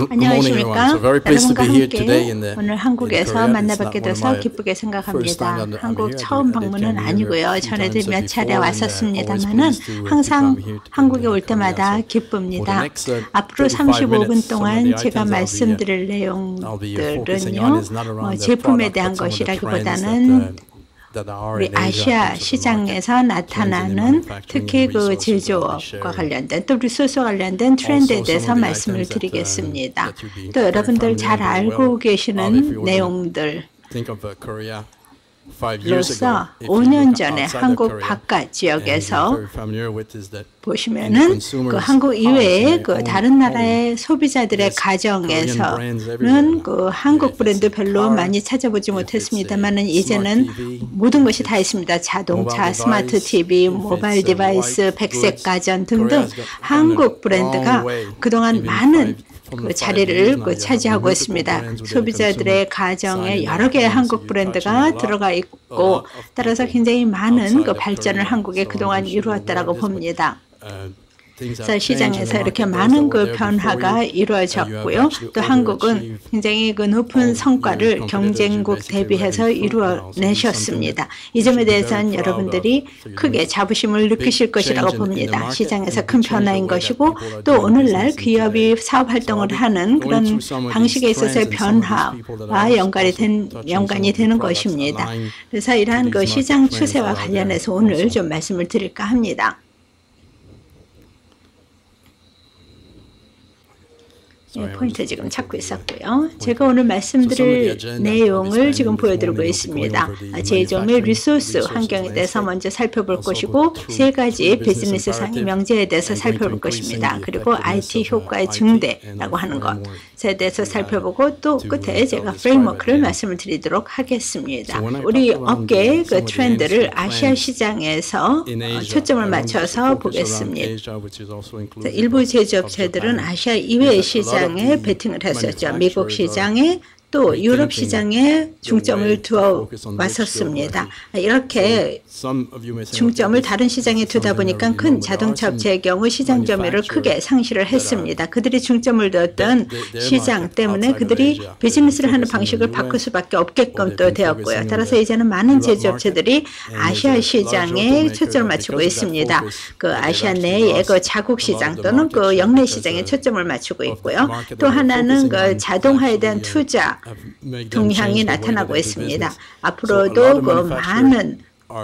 안녕하십니까? 여러분과 함께 오늘 한국에서 만나뵙게 돼서 기쁘게 생각합니다. 한국 처음 방문은 아니고요. 전에도 몇 차례 왔었습니다만은 항상 한국에 올 때마다 기쁩니다. 앞으로 35분 동안 제가 말씀드릴 내용들은요. 제품에 대한 것이라기보다는 우리 아시아 시장에서 나타나는 특히 그 제조업과 관련된 또 리소스와 관련된 트렌드에 대해서 말씀을 드리겠습니다. 또 여러분들 잘 알고 계시는 내용들 로서 5년 전에 한국 바깥 지역에서 보시면은 그 한국 이외의 그 다른 나라의 소비자들의 가정에서는 그 한국 브랜드 별로 많이 찾아보지 못했습니다만은 이제는 모든 것이 다 있습니다. 자동차, 스마트 TV, 모바일 디바이스, 백색 가전 등등 한국 브랜드가 그동안 많은 그 자리를 차지하고 있습니다. 소비자들의 가정에 여러 개의 한국 브랜드가 들어가 있고 따라서 굉장히 많은 그 발전을 한국에 그동안 이루었다라고 봅니다. 그래서 시장에서 이렇게 많은 그 변화가 이루어졌고요. 또 한국은 굉장히 그 높은 성과를 경쟁국 대비해서 이루어내셨습니다. 이 점에 대해서는 여러분들이 크게 자부심을 느끼실 것이라고 봅니다. 시장에서 큰 변화인 것이고 또 오늘날 기업이 사업 활동을 하는 그런 방식에 있어서의 변화와 연관이 되는 것입니다. 그래서 이러한 그 시장 추세와 관련해서 오늘 좀 말씀을 드릴까 합니다. 포인트 지금 찾고 있었고요. 제가 오늘 말씀드릴 내용을 지금 보여드리고 있습니다. 제조 및 리소스 환경에 대해서 먼저 살펴볼 것이고 세 가지 비즈니스 상의 명제에 대해서 살펴볼 것입니다. 그리고 IT 효과의 증대라고 하는 것에 대해서 살펴보고 또 끝에 제가 프레임워크를 말씀을 드리도록 하겠습니다. 우리 업계의 그 트렌드를 아시아 시장에서 초점을 맞춰서 보겠습니다. 일부 제조업체들은 아시아 이외의 시장 에 베팅을 했었죠. 미국 시장에 또 유럽 시장에 중점을 두어 왔었습니다. 이렇게 중점을 다른 시장에 두다 보니까 큰 자동차 업체의 경우 시장 점유율을 크게 상실을 했습니다. 그들이 중점을 두었던 시장 때문에 그들이 비즈니스를 하는 방식을 바꿀 수밖에 없게끔 또 되었고요. 따라서 이제는 많은 제조업체들이 아시아 시장에 초점을 맞추고 있습니다. 그 아시아 내의 그 자국 시장 또는 그 역내 시장에 초점을 맞추고 있고요. 또 하나는 그 자동화에 대한 투자 동향이 나타나고 있습니다. 앞으로도 그 많은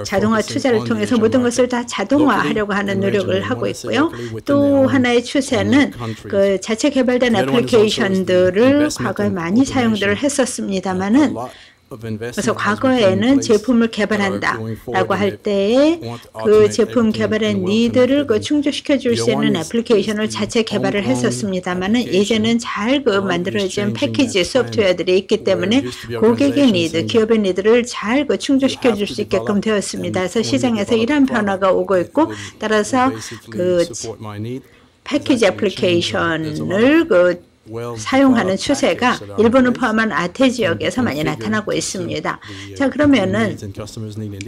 자동화 투자를 통해서 모든 것을 다 자동화하려고 하는 노력을 하고 있고요. 또 하나의 추세는 그 자체 개발된 애플리케이션들을 과거에 많이 사용들을 했었습니다만은 그래서 과거에는 제품을 개발한다라고 할 때에 그 제품 개발의 니드를 충족시켜 줄 수 있는 애플리케이션을 자체 개발을 했었습니다만은 이제는 잘 만들어진 패키지 소프트웨어들이 있기 때문에 고객의 니드, 기업의 니드를 잘 충족시켜 줄 수 있게끔 되었습니다. 그래서 시장에서 이러한 변화가 오고 있고 따라서 그 패키지 애플리케이션을 사용하는 추세가 일본을 포함한 아태 지역에서 많이 나타나고 있습니다. 자, 그러면은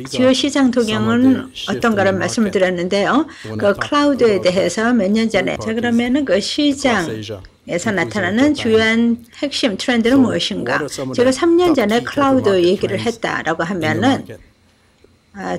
주요 시장 동향은 어떤가를 말씀을 드렸는데요. 그 클라우드에 대해서 몇 년 전에 자, 그러면은 그 시장에서 나타나는 주요한 핵심 트렌드는 무엇인가? 제가 3년 전에 클라우드 얘기를 했다라고 하면은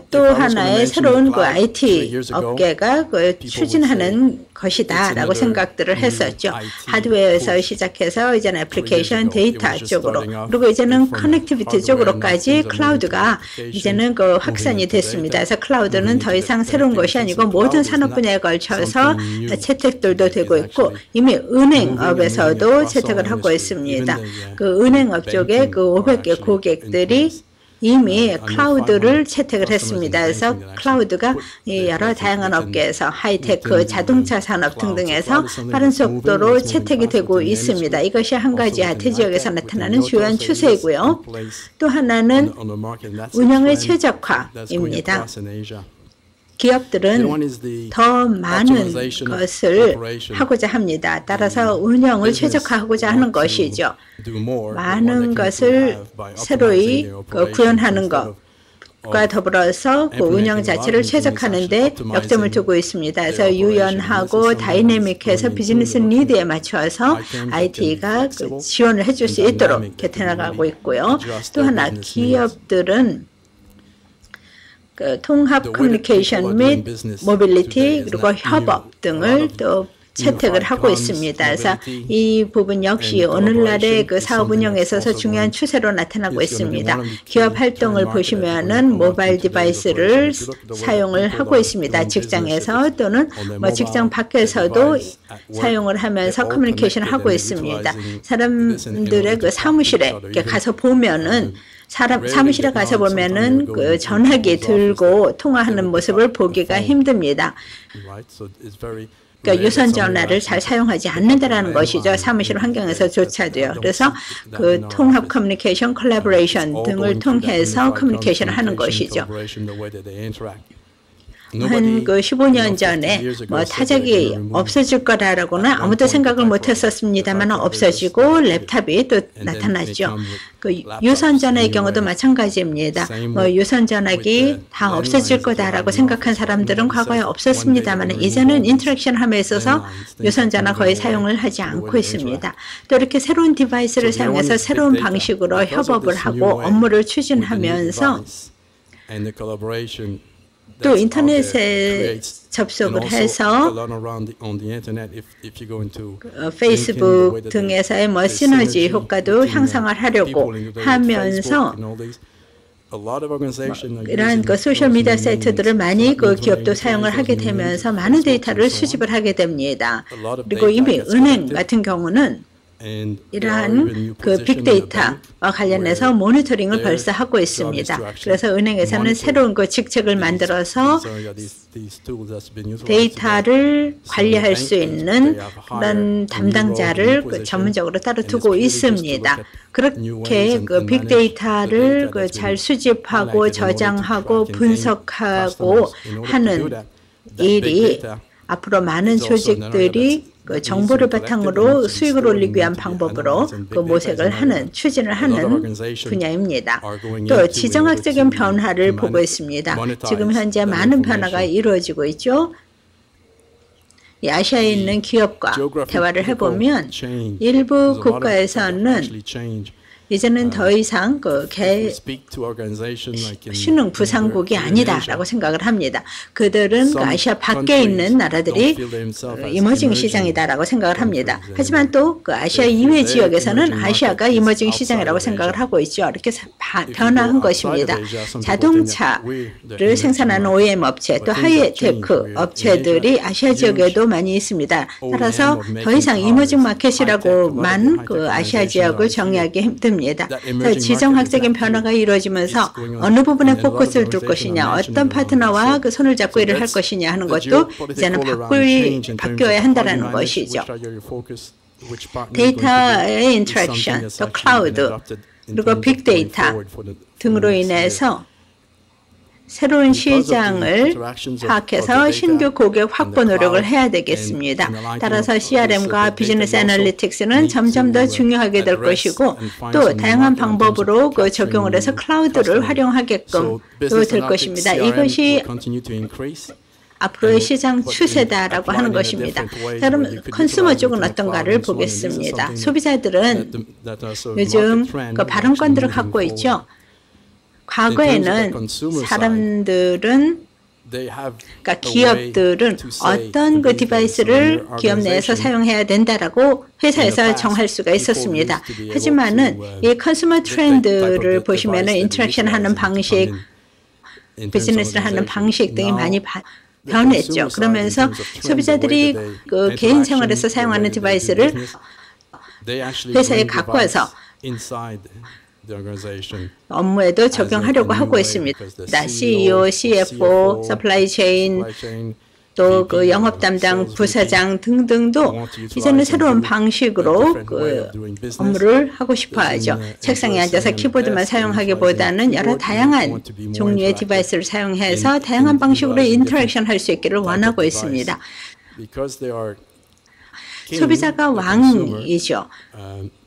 또 하나의 새로운 그 IT 업계가 추진하는 것이다라고 생각들을 했었죠. 하드웨어에서 시작해서 이제는 애플리케이션, 데이터 쪽으로 그리고 이제는 커넥티비티 쪽으로까지 클라우드가 이제는 그 확산이 됐습니다. 그래서 클라우드는 더 이상 새로운 것이 아니고 모든 산업 분야에 걸쳐서 채택들도 되고 있고 이미 은행업에서도 채택을 하고 있습니다. 그 은행업 쪽에 그 500개 고객들이 이미 클라우드를 채택을 했습니다. 그래서 클라우드가 여러 다양한 업계에서 하이테크, 자동차 산업 등등에서 빠른 속도로 채택이 되고 있습니다. 이것이 한 가지 아태 지역에서 나타나는 주요한 추세이고요. 또 하나는 운영의 최적화입니다. 기업들은 더 많은 것을 하고자 합니다. 따라서 운영을 최적화하고자 하는 것이죠. 많은 것을 새로이 구현하는 것. 과 더불어서 그 운영 자체를 최적화하는 데 역점을 두고 있습니다. 그래서 유연하고 다이내믹해서 비즈니스 니드에 맞춰서 IT가 그 지원을 해줄 수 있도록 개편해가고 있고요. 또 하나 기업들은 그 통합 커뮤니케이션 및 모빌리티 그리고 협업 등을 또 채택을 하고 있습니다. 그래서 이 부분 역시 오늘날의 그 사업 운영에 있어서 중요한 추세로 나타나고 있습니다. 기업 활동을 보시면은 모바일 디바이스를 사용을 하고 있습니다. 직장에서 또는 뭐 직장 밖에서도 사용을 하면서 커뮤니케이션을 하고 있습니다. 사람들의 그 사무실에 이렇게 가서 보면은 사무실에 가서 보면은 그 전화기 들고 통화하는 모습을 보기가 힘듭니다. 그러니까 유선 전화를 잘 사용하지 않는다라는 것이죠. 사무실 환경에서조차도요. 그래서 그 통합 커뮤니케이션, 콜라보레이션 등을 통해서 커뮤니케이션을 하는 것이죠. 한 그 15년 전에 뭐 타작이 없어질 거라고는 아무도 생각을 못했었습니다만 없어지고 랩탑이 또 나타났죠. 그 유선 전화의 경우도 마찬가지입니다. 뭐 유선 전화기 다 없어질 거다라고 생각한 사람들은 과거에 없었습니다만 이제는 인터랙션 함에 있어서 유선 전화 거의 사용을 하지 않고 있습니다. 또 이렇게 새로운 디바이스를 사용해서 새로운 방식으로 협업을 하고 업무를 추진하면서 또 인터넷에 접속을 해서 페이스북 등에서의 뭐 시너지 효과도 향상을 하려고 하면서 이러한 그 소셜 미디어 사이트들을 많이 그 기업도 사용을 하게 되면서 많은 데이터를 수집을 하게 됩니다. 그리고 이미 은행 같은 경우는 이러한 그 빅데이터와 관련해서 모니터링을 벌써 하고 있습니다. 그래서 은행에서는 새로운 그 직책을 만들어서 데이터를 관리할 수 있는 그런 담당자를 그 전문적으로 따로 두고 있습니다. 그렇게 그 빅데이터를 그 잘 수집하고 저장하고 분석하고 하는 일이 앞으로 많은 조직들이 그 정보를 바탕으로 수익을 올리기 위한 방법으로 그 모색을 하는, 추진을 하는 분야입니다. 또 지정학적인 변화를 보고 있습니다. 지금 현재 많은 변화가 이루어지고 있죠. 이 아시아에 있는 기업과 대화를 해보면 일부 국가에서는 이제는 더 이상 그 신흥 부상국이 아니다라고 생각을 합니다. 그들은 그 아시아 밖에 있는 나라들이 이머징 시장이다라고 생각을 합니다. 하지만 또 그 아시아 이외 지역에서는 아시아가 이머징 시장이라고 생각을 하고 있죠. 이렇게 변화한 것입니다. 자동차를 생산하는 OEM 업체, 또 하이테크 업체들이 아시아 지역에도 많이 있습니다. 따라서 더 이상 이머징 마켓이라고만 그 아시아 지역을 정의하기 힘듭니다. 지정학적인 변화가 이루어지면서 어느 부분에 포커스를 둘 것이냐, 어떤 파트너와 그 손을 잡고 일을 할 것이냐 하는 것도 이제는 바뀌어야 한다는 것이죠. 데이터의 인터랙션, 또 클라우드, 그리고 빅데이터 등으로 인해서 새로운 시장을 파악해서 신규 고객 확보 노력을 해야 되겠습니다. 따라서 CRM과 비즈니스 애널리틱스는 점점 더 중요하게 될 것이고 또 다양한 방법으로 그 적용을 해서 클라우드를 활용하게끔 될 것입니다. 이것이 앞으로의 시장 추세다라고 하는 것입니다. 자, 그럼 컨슈머 쪽은 어떤가를 보겠습니다. 소비자들은 요즘 그 발언권들을 갖고 있죠. 과거에는 사람들은 그러니까 기업들은 어떤 그 디바이스를 기업 내에서 사용해야 된다라고 회사에서 정할 수가 있었습니다. 하지만은 이 컨슈머 트렌드를 보시면은 인터랙션 하는 방식, 비즈니스를 하는 방식 등이 많이 변했죠. 그러면서 소비자들이 그 개인 생활에서 사용하는 디바이스를 회사에 갖고 와서 업무에도 적용하려고 하고 있습니다. CEO, CFO, 서플라이 체인, 또 그 영업 담당 부사장 등등도 이제는 새로운 방식으로 그 업무를 하고 싶어 하죠. 책상에 앉아서 키보드만 사용하기보다는 여러 다양한 종류의 디바이스를 사용해서 다양한 방식으로 인터랙션 할 수 있기를 원하고 있습니다. 소비자가 왕이죠.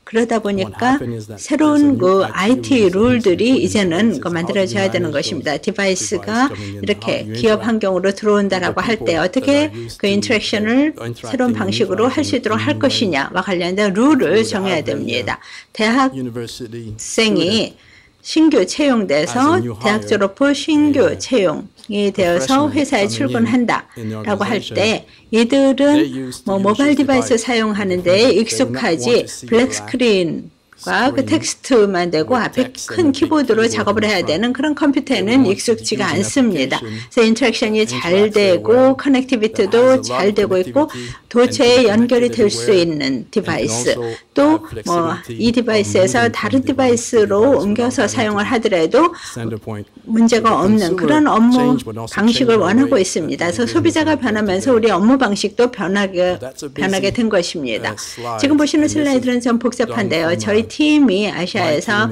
그러다 보니까 새로운 그 IT 룰들이 이제는 만들어져야 되는 것입니다. 디바이스가 이렇게 기업 환경으로 들어온다라고 할 때 어떻게 그 인터랙션을 새로운 방식으로 할 수 있도록 할 것이냐와 관련된 룰을 정해야 됩니다. 대학생이 신규 채용돼서 대학 졸업 후 신규 채용이 되어서 회사에 출근한다라고 할 때 이들은 모바일 디바이스 사용하는데 익숙하지 블랙 스크린과 그 텍스트만 되고 앞에 큰 키보드로 작업을 해야 되는 그런 컴퓨터에는 익숙지가 않습니다. 그래서 인터랙션이 잘 되고 커넥티비티도 잘 되고 있고 도처에 연결이 될 수 있는 디바이스 또 이 디바이스에서 다른 디바이스로 옮겨서 사용을 하더라도 문제가 없는 그런 업무 방식을 원하고 있습니다. 그래서 소비자가 변하면서 우리 업무 방식도 변하게 된 것입니다. 지금 보시는 슬라이드는 좀 복잡한데요. 저희 팀이 아시아에서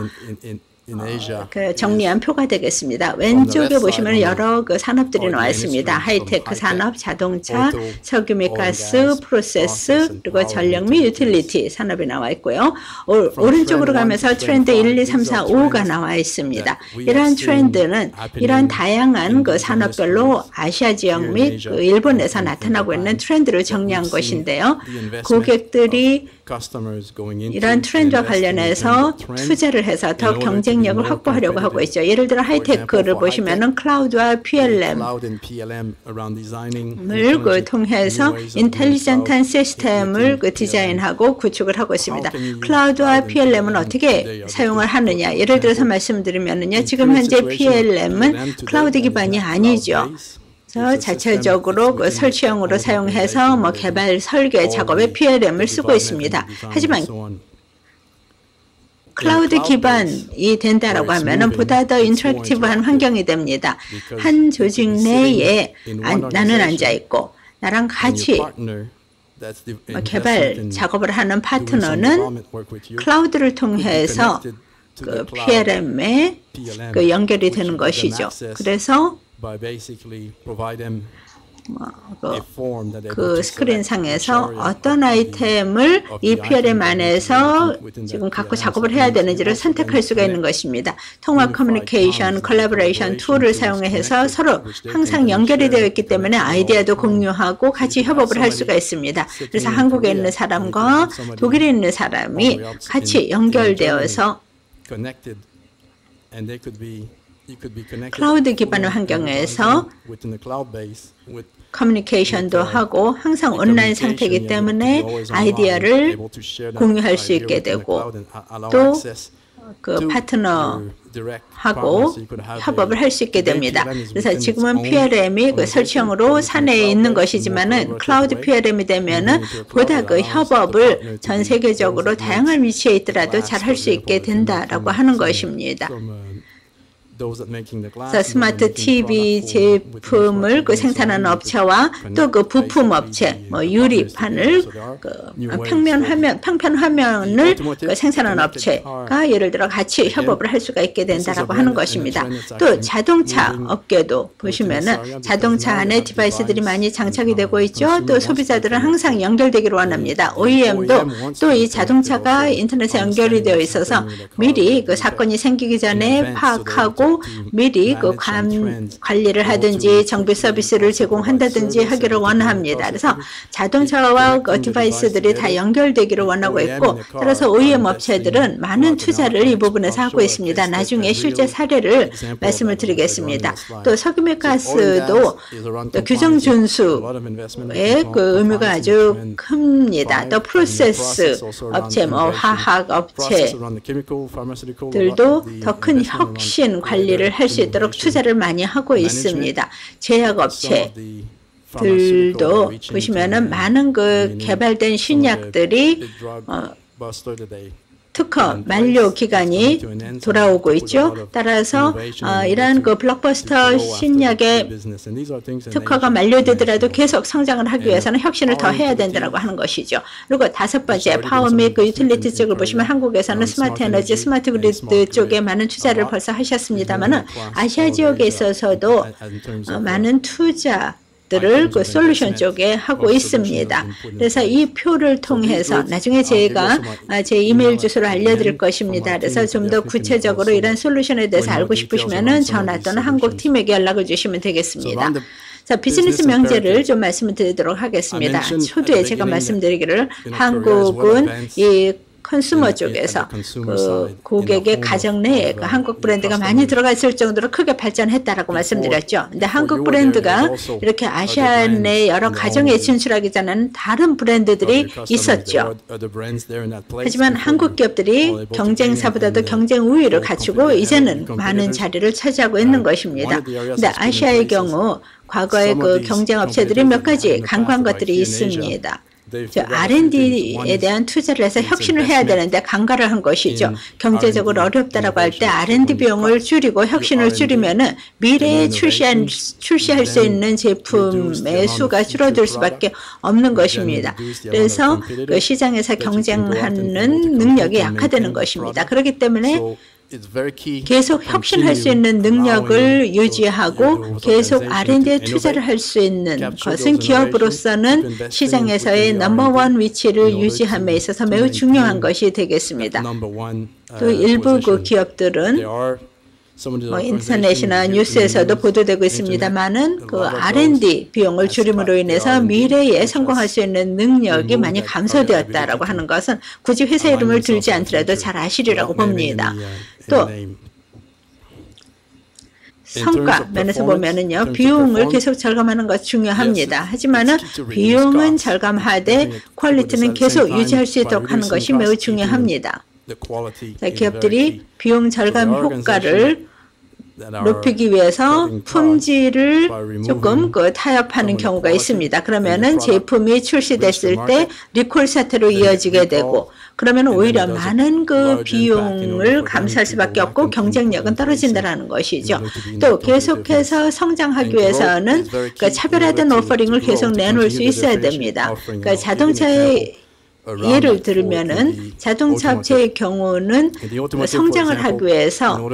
그 정리한 표가 되겠습니다. 왼쪽에 보시면 여러 그 산업들이 나와 있습니다. 하이테크 산업, 자동차, 석유 및 가스, 프로세스, 그리고 전력 및 유틸리티 산업이 나와 있고요. 오른쪽으로 가면서 트렌드 1, 2, 3, 4, 5가 나와 있습니다. 이러한 트렌드는 이러한 다양한 그 산업별로 아시아 지역 및 그 일본에서 나타나고 있는 트렌드를 정리한 것인데요. 고객들이 이러한 트렌드와 관련해서 투자를 해서 더 경쟁력을 확보하려고 하고 있죠. 예를 들어 하이테크를 보시면은 클라우드와 PLM을 통해서 인텔리전트한 시스템을 디자인하고 구축을 하고 있습니다. 클라우드와 PLM은 어떻게 사용을 하느냐? 예를 들어서 말씀드리면은요, 지금 현재 PLM은 클라우드 기반이 아니죠. 자체적으로 그 설치형으로 사용해서 개발 설계 작업에 PLM을 쓰고 있습니다. 하지만 클라우드 기반이 된다라고 하면은 보다 더 인터랙티브한 환경이 됩니다. 한 조직 내에 나는 앉아 있고 나랑 같이 개발 작업을 하는 파트너는 클라우드를 통해서 그 PLM에 그 연결이 되는 것이죠. 그래서 그 스크린상에서 어떤 아이템을 이 PLM 안에서 지금 갖고 작업을 해야 되는지를 선택할 수가 있는 것입니다. 통합 커뮤니케이션, 컬래버레이션 툴을 사용해서 서로 항상 연결이 되어 있기 때문에 아이디어도 공유하고 같이 협업을 할 수가 있습니다. 그래서 한국에 있는 사람과 독일에 있는 사람이 같이 연결되어서 클라우드 기반의 환경에서 커뮤니케이션도 하고 항상 온라인 상태이기 때문에 아이디어를 공유할 수 있게 되고 또 그 파트너하고 협업을 할 수 있게 됩니다. 그래서 지금은 PLM이 그 설치형으로 사내에 있는 것이지만은 클라우드 PLM이 되면은 보다 그 협업을 전 세계적으로 다양한 위치에 있더라도 잘 할 수 있게 된다라고 하는 것입니다. 스마트 TV 제품을 그 생산하는 업체와 또 그 부품 업체, 유리판을 그 평편 화면을 그 생산하는 업체가 예를 들어 같이 협업을 할 수가 있게 된다라고 하는 것입니다. 또 자동차 업계도 보시면은 자동차 안에 디바이스들이 많이 장착이 되고 있죠. 또 소비자들은 항상 연결되기를 원합니다. OEM도 또 이 자동차가 인터넷에 연결이 되어 있어서 미리 그 사건이 생기기 전에 파악하고 미리 그 관리를 하든지 정비 서비스를 제공한다든지 하기를 원합니다. 그래서 자동차와 그 디바이스들이 다 연결되기를 원하고 있고 따라서 OEM 업체들은 많은 투자를 이 부분에서 하고 있습니다. 나중에 실제 사례를 말씀을 드리겠습니다. 또 석유 및 가스도 또 규정 준수의 그 의미가 아주 큽니다. 또 프로세스 업체, 화학 업체들도 더 큰 혁신 관리를 할 수 있도록 투자를 많이 하고 있습니다. 제약업체들도 보시면은 많은 그 개발된 신약들이 특허 만료 기간이 돌아오고 있죠. 따라서 이러한 그 블록버스터 신약의 특허가 만료되더라도 계속 성장을 하기 위해서는 혁신을 더 해야 된다고 하는 것이죠. 그리고 다섯 번째 파워 및 그 유틸리티 쪽을 보시면 한국에서는 스마트 에너지, 스마트 그리드 쪽에 많은 투자를 벌써 하셨습니다만은 아시아 지역에 있어서도 많은 투자 들을 그 솔루션 쪽에 하고 있습니다. 그래서 이 표를 통해서 나중에 제가 제 이메일 주소를 알려드릴 것입니다. 그래서 좀 더 구체적으로 이런 솔루션에 대해서 알고 싶으시면은 전화 또는 한국 팀에게 연락을 주시면 되겠습니다. 자, 비즈니스 명제를 좀 말씀을 드리도록 하겠습니다. 초두에 제가 말씀드리기를 한국은 이 컨슈머 쪽에서 그 고객의 가정 내에 그 한국 브랜드가 많이 들어가 있을 정도로 크게 발전했다라고 말씀드렸죠. 근데 한국 브랜드가 이렇게 아시아 내 여러 가정에 진출하기 전에는 다른 브랜드들이 있었죠. 하지만 한국 기업들이 경쟁사보다도 경쟁 우위를 갖추고 이제는 많은 자리를 차지하고 있는 것입니다. 근데 아시아의 경우 과거의 그 경쟁 업체들이 몇 가지 강구한 것들이 있습니다. R&D에 대한 투자를 해서 혁신을 해야 되는데 간과를 한 것이죠. 경제적으로 어렵다라고 할 때 R&D 비용을 줄이고 혁신을 줄이면은 미래에 출시할 수 있는 제품의 수가 줄어들 수밖에 없는 것입니다. 그래서 그 시장에서 경쟁하는 능력이 약화되는 것입니다. 그렇기 때문에 계속 혁신할 수 있는 능력을 유지하고 계속 R&D에 투자를 할 수 있는 것은 기업으로서는 시장에서의 넘버원 위치를 유지함에 있어서 매우 중요한 것이 되겠습니다. 또 일부 그 기업들은 인터넷이나 뉴스에서도 보도되고 있습니다만은 그 R&D 비용을 줄임으로 인해서 미래에 성공할 수 있는 능력이 많이 감소되었다라고 하는 것은 굳이 회사 이름을 들지 않더라도 잘 아시리라고 봅니다. 또 성과 면에서 보면은요, 비용을 계속 절감하는 것 중요합니다. 하지만은 비용은 절감하되 퀄리티는 계속 유지할 수 있도록 하는 것이 매우 중요합니다. 자, 기업들이 비용 절감 효과를 높이기 위해서 품질을 조금 타협하는 경우가 있습니다. 그러면은 제품이 출시됐을 때 리콜 사태로 이어지게 되고, 그러면 오히려 많은 그 비용을 감수할 수밖에 없고 경쟁력은 떨어진다는 것이죠. 또 계속해서 성장하기 위해서는 그 차별화된 오퍼링을 계속 내놓을 수 있어야 됩니다. 그러니까 자동차의 예를 들면은 자동차 업체의 경우는 성장을 하기 위해서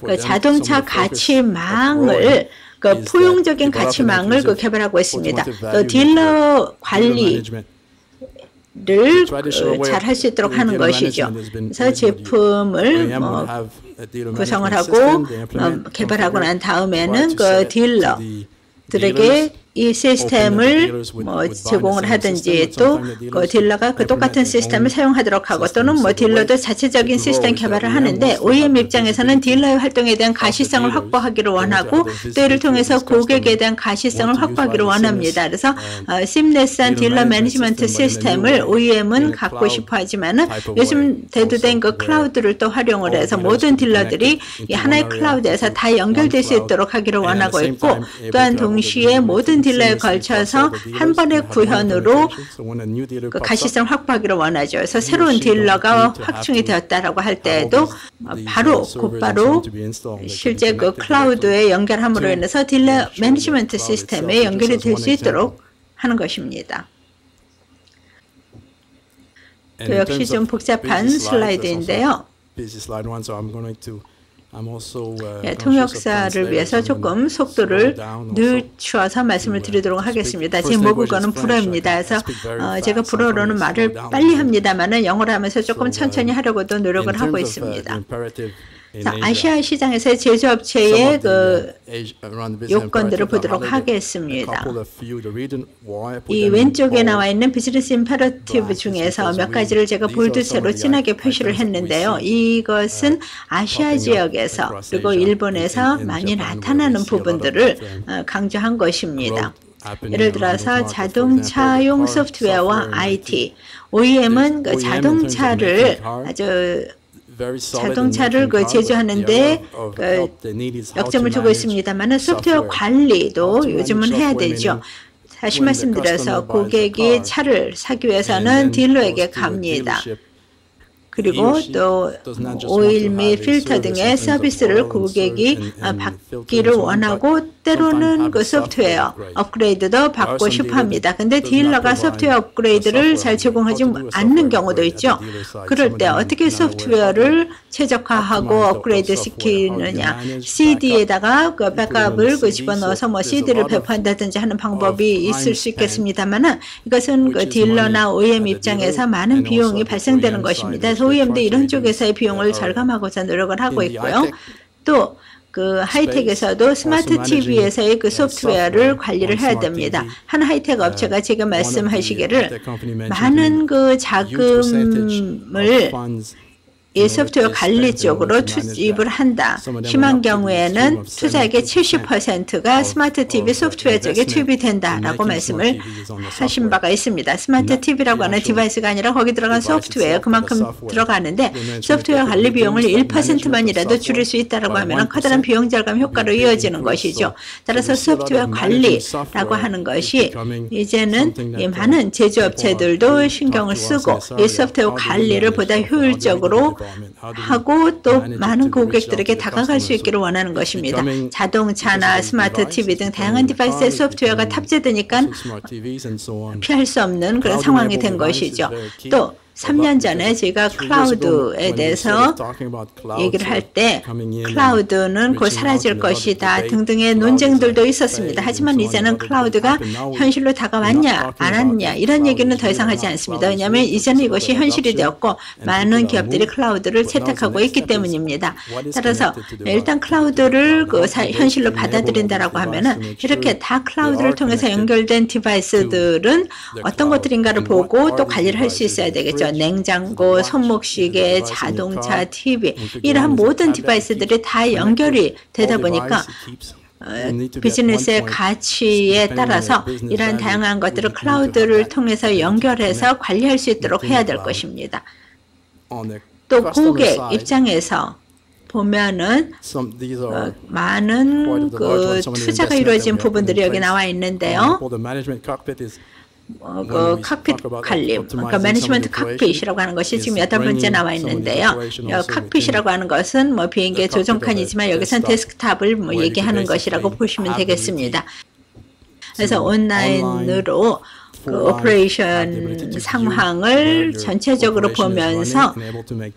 그 자동차 가치망을 그 포용적인 가치망을 개발하고 있습니다. 또 딜러 관리 를 잘 할 수 있도록 하는 것이죠. 그래서 제품을 구성을 하고 개발하고 난 다음에는 그 딜러들에게 이 시스템을 제공을 하든지 또 그 딜러가 그 똑같은 시스템을 사용하도록 하고 또는 딜러도 자체적인 시스템 개발을 하는데 OEM 입장에서는 딜러의 활동에 대한 가시성을 확보하기를 원하고 또 이를 통해서 고객에 대한 가시성을 확보하기를 원합니다. 그래서 심레스한 딜러 매니지먼트 시스템을 OEM은 갖고 싶어 하지만은 요즘 대두된 그 클라우드를 또 활용을 해서 모든 딜러들이 이 하나의 클라우드에서 다 연결될 수 있도록 하기를 원하고 있고 또한 동시에 모든 딜러에 걸쳐서 한 번의 구현으로 그 가시성을 확보하기를 원하죠. 그래서 새로운 딜러가 확충이 되었다라고 할 때에도 곧바로 실제 그 클라우드에 연결함으로 인해서 딜러 매니지먼트 시스템에 연결이 될 수 있도록 하는 것입니다. 또 역시 좀 복잡한 슬라이드인데요. 통역사를 위해서 조금 속도를 늦춰서 말씀을 드리도록 하겠습니다. 제 모국어는 불어입니다. 그래서 제가 불어로는 말을 빨리 합니다만 영어로 하면서 조금 천천히 하려고도 노력을 하고 있습니다. 자, 아시아 시장에서의 제조업체의 그 요건들을 보도록 하겠습니다. 이 왼쪽에 나와 있는 비즈니스 임페러티브 중에서 몇 가지를 제가 볼드체로 진하게 표시를 했는데요. 이것은 아시아 지역에서 그리고 일본에서 많이 나타나는 부분들을 강조한 것입니다. 예를 들어서 자동차용 소프트웨어와 IT, OEM은 그 자동차를 제조하는데 역점을 두고 있습니다만 소프트웨어 관리도 요즘은 해야 되죠. 다시 말씀드려서 고객이 차를 사기 위해서는 딜러에게 갑니다. 그리고 또 오일 및 필터 등의 서비스를 고객이 받기를 원하고 때로는 그 소프트웨어 업그레이드도 받고 싶어 합니다. 근데 딜러가 소프트웨어 업그레이드를 잘 제공하지 않는 경우도 있죠. 그럴 때 어떻게 소프트웨어를 최적화하고 업그레이드 시키느냐. CD에다가 그 백업을 집어넣어서 뭐 CD를 배포한다든지 하는 방법이 있을 수 있겠습니다만 이것은 그 딜러나 OEM 입장에서 많은 비용이 발생되는 것입니다. 그래서 OEM도 이런 쪽에서의 비용을 절감하고자 노력을 하고 있고요. 또 그 하이텍에서도 스마트 TV에서의 그 소프트웨어를 관리를 해야 됩니다. 한 하이텍 업체가 지금 말씀하시기를 많은 그 자금을 이 소프트웨어 관리 쪽으로 투입을 한다. 심한 경우에는 투자액의 70%가 스마트 TV 소프트웨어 쪽에 투입이 된다라고 말씀을 하신 바가 있습니다. 스마트 TV라고 하는 디바이스가 아니라 거기 들어간 소프트웨어 그만큼 들어가는데 소프트웨어 관리 비용을 1%만이라도 줄일 수 있다고 하면 커다란 비용 절감 효과로 이어지는 것이죠. 따라서 소프트웨어 관리라고 하는 것이 이제는 이 많은 제조업체들도 신경을 쓰고 이 소프트웨어 관리를 보다 효율적으로 하고 또 많은 고객들에게 다가갈 수 있기를 원하는 것입니다. 자동차나 스마트 TV 등 다양한 디바이스의 소프트웨어가 탑재되니까 피할 수 없는 그런 상황이 된 것이죠. 또 3년 전에 제가 클라우드에 대해서 얘기를 할 때 클라우드는 곧 사라질 것이다 등등의 논쟁들도 있었습니다. 하지만 이제는 클라우드가 현실로 다가왔냐 안 왔냐 이런 얘기는 더 이상 하지 않습니다. 왜냐하면 이제는 이것이 현실이 되었고 많은 기업들이 클라우드를 채택하고 있기 때문입니다. 따라서 일단 클라우드를 그 현실로 받아들인다라고 하면은 이렇게 다 클라우드를 통해서 연결된 디바이스들은 어떤 것들인가를 보고 또 관리를 할 수 있어야 되겠죠. 냉장고, 손목시계, 자동차, TV 이러한 모든 디바이스들이 다 연결이 되다 보니까 비즈니스의 가치에 따라서 이러한 다양한 것들을 클라우드를 통해서 연결해서 관리할 수 있도록 해야 될 것입니다. 또 고객 입장에서 보면은 많은 그 투자가 이루어진 부분들이 여기 나와 있는데요. 그 칵핏 관리, 그러니까 매니지먼트 칵핏이라고 하는 것이 지금 8번째 나와 있는데요. 칵핏이라고 하는 것은 뭐 비행기의 조종칸이지만 여기서는 데스크탑을 뭐 얘기하는 것이라고 보시면 되겠습니다. 그래서 온라인으로 그 오퍼레이션 상황을 전체적으로 보면서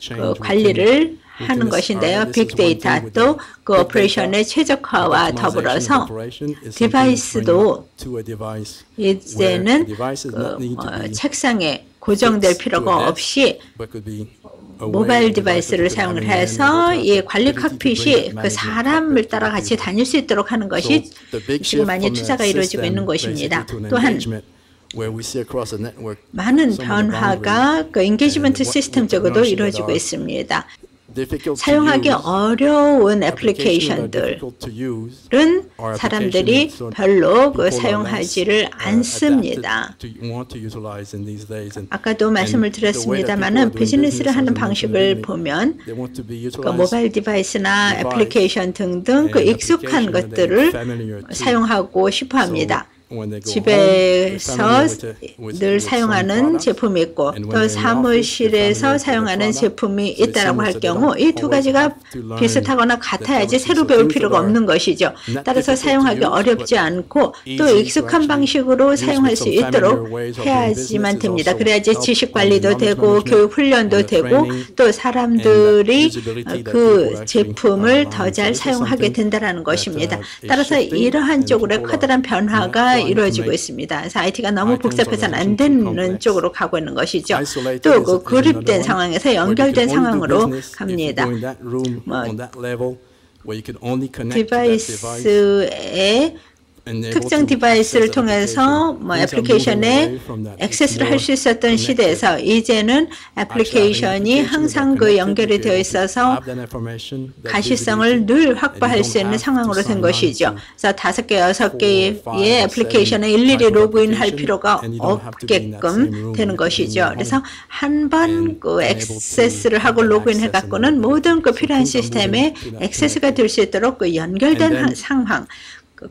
그 관리를 하는 것인데요. 빅데이터 또 그 오퍼레이션의 최적화와 더불어서 디바이스도 이제는 그 책상에 고정될 필요가 없이 모바일 디바이스를 사용을 해서 이 관리 칵핏이 그 사람을 따라 같이 다닐 수 있도록 하는 것이 지금 많이 투자가 이루어지고 있는 것입니다. 또한 많은 변화가 그 인게이지먼트 시스템적으로도 이루어지고 있습니다. 사용하기 어려운 애플리케이션들은 사람들이 별로 그 사용하지를 않습니다. 아까도 말씀을 드렸습니다만은 비즈니스를 하는 방식을 보면 그 모바일 디바이스나 애플리케이션 등등 그 익숙한 것들을 사용하고 싶어 합니다. 집에서 늘 사용하는 제품이 있고 또 사무실에서 사용하는 제품이 있다고 할 경우 이 두 가지가 비슷하거나 같아야지 새로 배울 필요가 없는 것이죠. 따라서 사용하기 어렵지 않고 또 익숙한 방식으로 사용할 수 있도록 해야지만 됩니다. 그래야지 지식 관리도 되고 교육 훈련도 되고 또 사람들이 그 제품을 더 잘 사용하게 된다는 것입니다. 따라서 이러한 쪽으로의 커다란 변화가 이루어지고 있습니다. 그래서 IT가 너무 복잡해서는 안 되는 쪽으로 가고 있는 것이죠. 또 그 그룹된 상황에서 연결된 상황으로 갑니다. 뭐 디바이스에 특정 디바이스를 통해서 뭐 애플리케이션에 액세스를 할 수 있었던 시대에서 이제는 애플리케이션이 항상 그 연결이 되어 있어서 가시성을 늘 확보할 수 있는 상황으로 된 것이죠. 그래서 5개, 6개의 애플리케이션에 일일이 로그인할 필요가 없게끔 되는 것이죠. 그래서 한 번 그 액세스를 하고 로그인해 갖고는 모든 그 필요한 시스템에 액세스가 될 수 있도록 그 연결된 상황.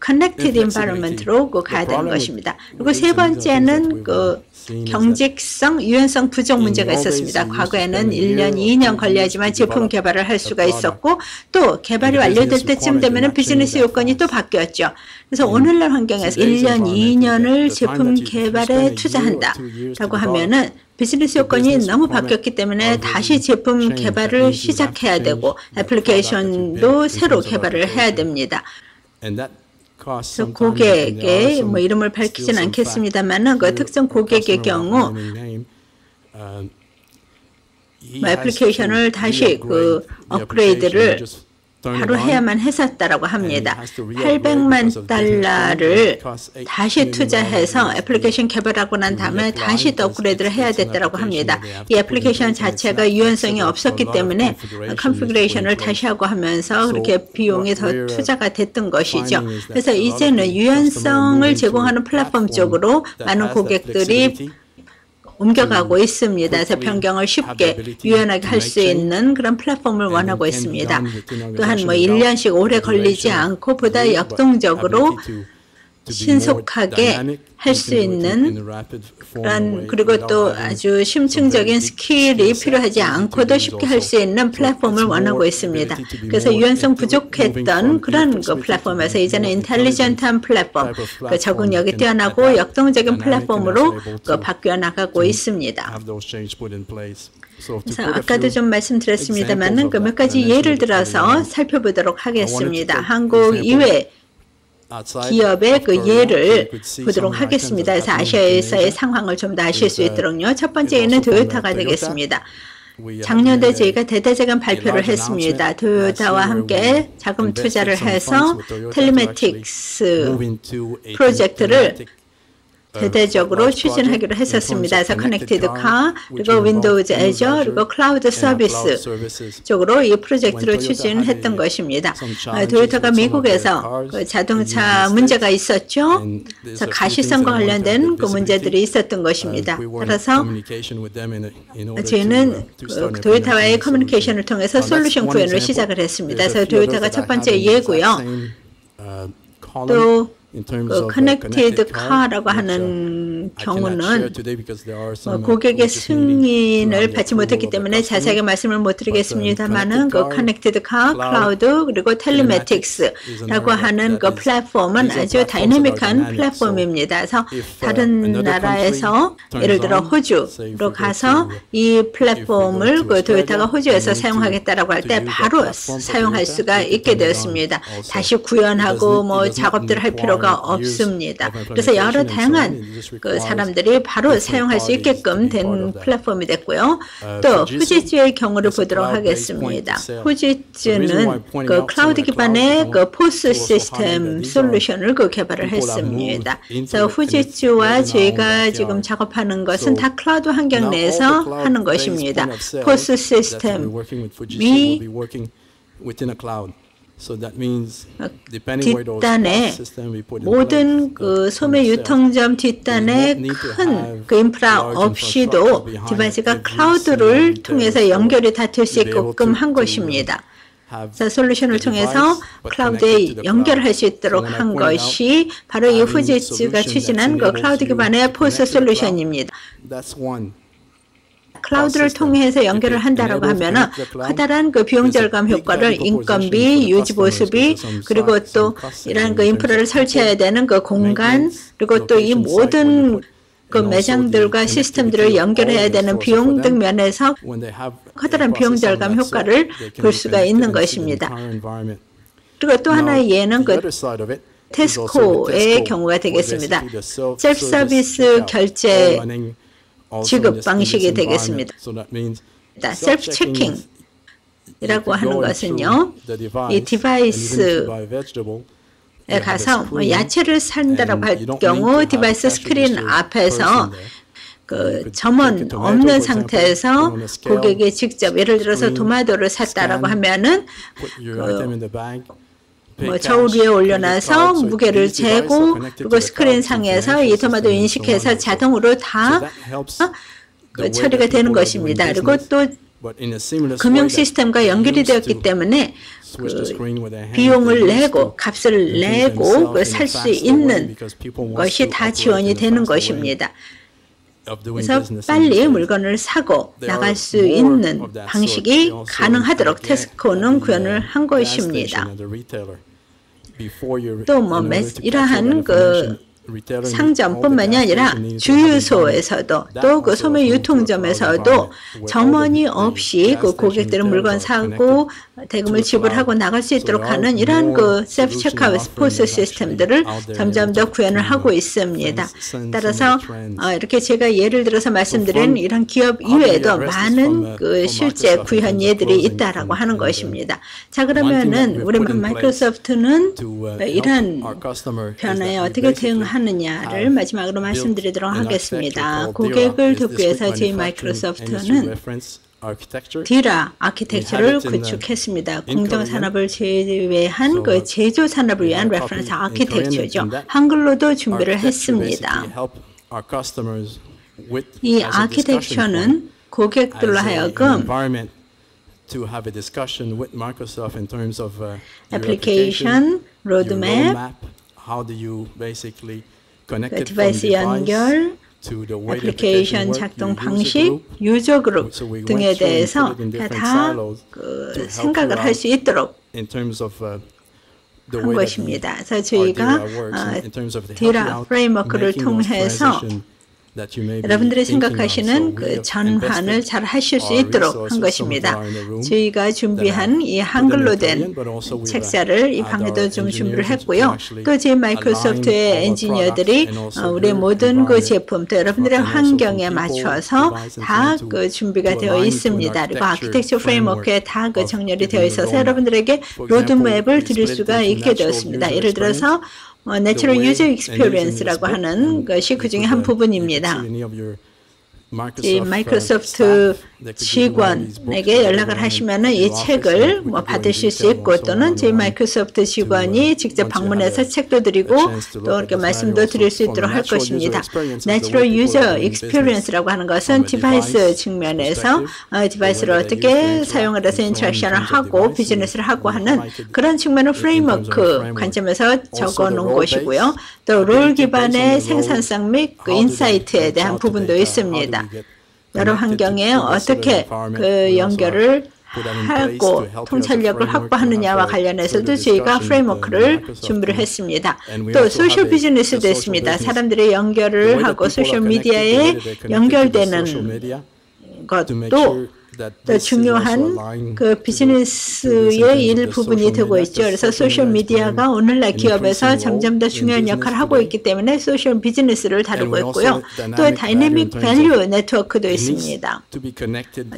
커넥티드 인바이러먼트로 가야 되는 것입니다. 그리고 세 번째는 그 경직성, 유연성 부족 문제가 있었습니다. 과거에는 1년, 2년 걸려야지만 제품 개발을 할 수가 있었고 또 개발이 완료될 때쯤 되면 비즈니스 요건이 또 바뀌었죠. 그래서 오늘날 환경에서 1년, 2년을 제품 개발에 투자한다라고 하면은 비즈니스 요건이 너무 바뀌었기 때문에 다시 제품 개발을 시작해야 되고 애플리케이션도 새로 개발을 해야 됩니다. 그래서 고객의 뭐 이름을 밝히진 않겠습니다만 그 특정 고객의 경우 뭐 애플리케이션을 다시 그 업그레이드를 바로 해야만 했었다라고 합니다. 800만 달러를 다시 투자해서 애플리케이션 개발하고 난 다음에 다시 또 업그레이드를 해야 됐다라고 합니다. 이 애플리케이션 자체가 유연성이 없었기 때문에 컨피그레이션을 다시 하고 하면서 그렇게 비용이 더 투자가 됐던 것이죠. 그래서 이제는 유연성을 제공하는 플랫폼 쪽으로 많은 고객들이 옮겨가고 있습니다. 그래서 변경을 쉽게 유연하게 할 수 있는 그런 플랫폼을 원하고 있습니다. 또한 뭐 1년씩 오래 걸리지 않고 보다 역동적으로 신속하게 할 수 있는 그런 그리고 또 아주 심층적인 스킬이 필요하지 않고도 쉽게 할 수 있는 플랫폼을 원하고 있습니다. 그래서 유연성 부족했던 그런 그 플랫폼에서 이제는 인텔리전트한 플랫폼, 그 적응력이 뛰어나고 역동적인 플랫폼으로 그 바뀌어 나가고 있습니다. 그래서 아까도 좀 말씀드렸습니다만 그 몇 가지 예를 들어서 살펴보도록 하겠습니다. 한국 이외 기업의 그 예를 보도록 하겠습니다. 그래서 아시아에서의 상황을 좀 더 아실 수 있도록요. 첫 번째 예는 토요타가 되겠습니다. 작년에 저희가 대대적인 발표를 했습니다. 토요타와 함께 자금 투자를 해서 텔레매틱스 프로젝트를 대대적으로 추진하기로 했었습니다. 그래서 커넥티드 카, 그리고 윈도우즈 애저, 그리고 클라우드 서비스 쪽으로 이 프로젝트를 추진했던 것입니다. 토요타가 미국에서 그 자동차 문제가 있었죠. 그래서 가시성과 관련된 그 문제들이 있었던 것입니다. 따라서 저희는 그 토요타와의 커뮤니케이션을 통해서 솔루션 구현을 시작을 했습니다. 그래서 토요타가 첫 번째 예고요. 또 그 커넥티드 카라고 하는 경우는 고객의 승인을 받지 못했기 때문에 자세하게 말씀을 못 드리겠습니다만은 그 커넥티드 카, 클라우드 그리고 텔레매틱스라고 하는 그 플랫폼은 아주 다이내믹한 플랫폼입니다. 그래서 다른 나라에서 예를 들어 호주로 가서 이 플랫폼을 그 토요타가 호주에서 사용하겠다라고 할 때 바로 사용할 수가 있게 되었습니다. 다시 구현하고 뭐 작업들을 할 필요가 없습니다. 그래서 여러 다양한 그 사람들이 바로 사용할 수 있게끔 된 플랫폼이 됐고요. 또 후지츠의 경우를 보도록 하겠습니다. 후지츠는 그 클라우드 기반의 그 포스 시스템 솔루션을 그 개발을 했습니다. 그래서 후지츠와 저희가 지금 작업하는 것은 다 클라우드 환경 내에서 하는 것입니다. 포스 시스템이 뒷단에 모든 그 소매 유통점 뒷단에 큰 그 인프라 없이도 디바이스가 클라우드를 통해서 연결이 다 될 수 있게끔 한 것입니다. 그래서 솔루션을 통해서 클라우드에 연결할 수 있도록 한 것이 바로 이 후지츠가 추진한 그 클라우드 기반의 포스 솔루션입니다. 클라우드를 통해서 연결을 한다라고 하면은 커다란 그 비용 절감 효과를 인건비, 유지 보수비, 그리고 또 이런 그 인프라를 설치해야 되는 그 공간, 그리고 또 이 모든 그 매장들과 시스템들을 연결해야 되는 비용 등 면에서 커다란 비용 절감 효과를 볼 수가 있는 것입니다. 그리고 또 하나의 예는 그 테스코의 경우가 되겠습니다. 셀프 서비스 결제 지급 방식이 되겠습니다. 셀프 체킹이라고 하는 것은요, 이 디바이스에 가서 뭐 야채를 산다라고 할 경우 디바이스 스크린 앞에서 그 점원 없는 상태에서 고객이 직접 예를 들어서 토마토를 샀다라고 하면은 뭐 저울 위에 올려놔서 무게를 재고 그리고 스크린 상에서 이 토마토 인식해서 자동으로 다 처리가 되는 것입니다. 그리고 또 금융 시스템과 연결이 되었기 때문에 그 비용을 내고 값을 내고 살 수 있는 것이 다 지원이 되는 것입니다. 그래서 빨리 물건을 사고 나갈 수 있는 방식이 가능하도록 테스코는 구현을 한 것입니다. 또 뭐 이러한 그 상점뿐만이 아니라 주유소에서도 또 그 소매 유통점에서도 점원이 없이 그 고객들은 물건 사고 대금을 지불하고 나갈 수 있도록 하는 이러한 그 셀프 체크아웃 포스 시스템들을 점점 더 구현을 하고 있습니다. 따라서 이렇게 제가 예를 들어서 말씀드린 이런 기업 이외에도 많은 그 실제 구현 예들이 있다라고 하는 것입니다. 자, 그러면은 우리 마이크로소프트는 이러한 변화에 어떻게 대응하느냐를 마지막으로 말씀드리도록 하겠습니다. 고객을 돕기 위해서 저희 마이크로소프트는 디라 아키텍처를 구축했습니다. 공정산업을 제외한 그 제조산업을 위한 레퍼런스 아키텍처죠. 한글로도 준비를 했습니다. 이 아키텍처는 고객들로 하여금 애플리케이션, 로드맵, 디바이스 연결, 애플리케이션 작동 방식, 유저 그룹 등에 대해서 다 생각을 할 수 있도록 한 것입니다. 그래서 저희가 디라 프레임워크를 통해서 여러분들이 생각하시는 그 전환을 잘 하실 수 있도록 한 것입니다. 저희가 준비한 이 한글로 된 책자를 이 방에도 좀 준비를 했고요. 또 저희 마이크로소프트의 엔지니어들이 우리 모든 그 제품, 또 여러분들의 환경에 맞춰서 다 그 준비가 되어 있습니다. 그리고 아키텍처 프레임워크에 다 그 정렬이 되어 있어서 여러분들에게 로드맵을 드릴 수가 있게 되었습니다. 예를 들어서 Natural User Experience라고 하는 것이 그 중에 한 부분입니다. 이 마이크로소프트 직원에게 연락을 하시면 이 책을 받으실 수 있고 또는 저희 마이크로소프트 직원이 직접 방문해서 책도 드리고 또 이렇게 말씀도 드릴 수 있도록 할 것입니다. Natural User Experience라고 하는 것은 디바이스 측면에서 디바이스를 어떻게 사용을 해서 인터랙션을 하고 비즈니스를 하고 하는 그런 측면의 프레임워크 관점에서 적어놓은 것이고요. 또 룰 기반의 생산성 및 그 인사이트에 대한 부분도 있습니다. 여러 환경에 어떻게 그 연결을 하고 통찰력을 확보하느냐와 관련해서도 저희가 프레임워크를 준비를 했습니다. 또 소셜 비즈니스도 있습니다. 사람들이 연결을 하고 소셜 미디어에 연결되는 것도 또 중요한 그 비즈니스의 일부분이 되고 있죠. 그래서 소셜 미디어가 오늘날 기업에서 점점 더 중요한 역할을 하고 있기 때문에 소셜 비즈니스를 다루고 있고요. 또 다이내믹 밸류 네트워크도 있습니다.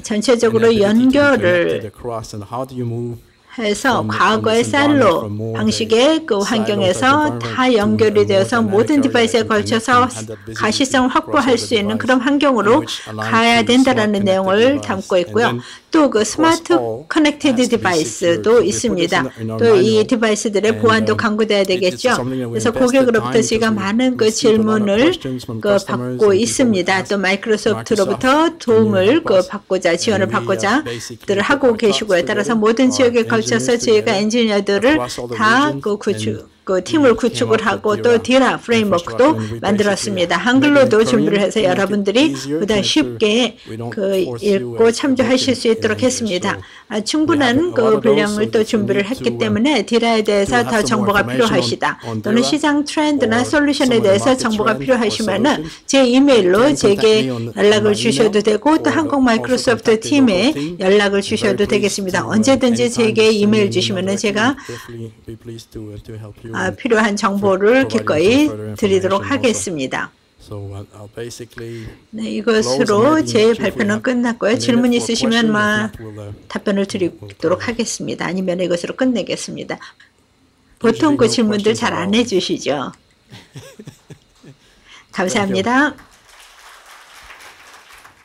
전체적으로 연결을 해서 과거의 셀로 방식의 그 환경에서 다 연결이 되어서 모든 디바이스에 걸쳐서 가시성을 확보할 수 있는 그런 환경으로 가야 된다라는 내용을 담고 있고요. 또 그 스마트 커넥티드 디바이스도 있습니다. 또 이 디바이스들의 보안도 강구돼야 되겠죠. 그래서 고객으로부터 저희가 많은 그 질문을 받고 있습니다. 또 마이크로소프트로부터 도움을 받고자 지원을 받고자 들을 하고 계시고요. 따라서 모든 지역에 걸쳐서 저희가 엔지니어들을 다 그 팀을 구축을 하고 또 디라 프레임워크도 만들었습니다. 한글로도 준비를 해서 여러분들이 보다 쉽게 읽고 참조하실 수 있도록 했습니다. 충분한 그 분량을 또 준비를 했기 때문에 디라에 대해서 더 정보가 필요하시다. 또는 시장 트렌드나 솔루션에 대해서 정보가 필요하시면은 제 이메일로 제게 연락을 주셔도 되고 또 한국 마이크로소프트 팀에 연락을 주셔도 되겠습니다. 언제든지 제게 이메일 주시면은 제가 필요한 정보를 기꺼이 드리도록 하겠습니다. 네, 이것으로 제 발표는 끝났고요. 질문 있으시면 답변을 드리도록 하겠습니다. 아니면 이것으로 끝내겠습니다. 보통 그 질문들 잘 안 해주시죠? 감사합니다.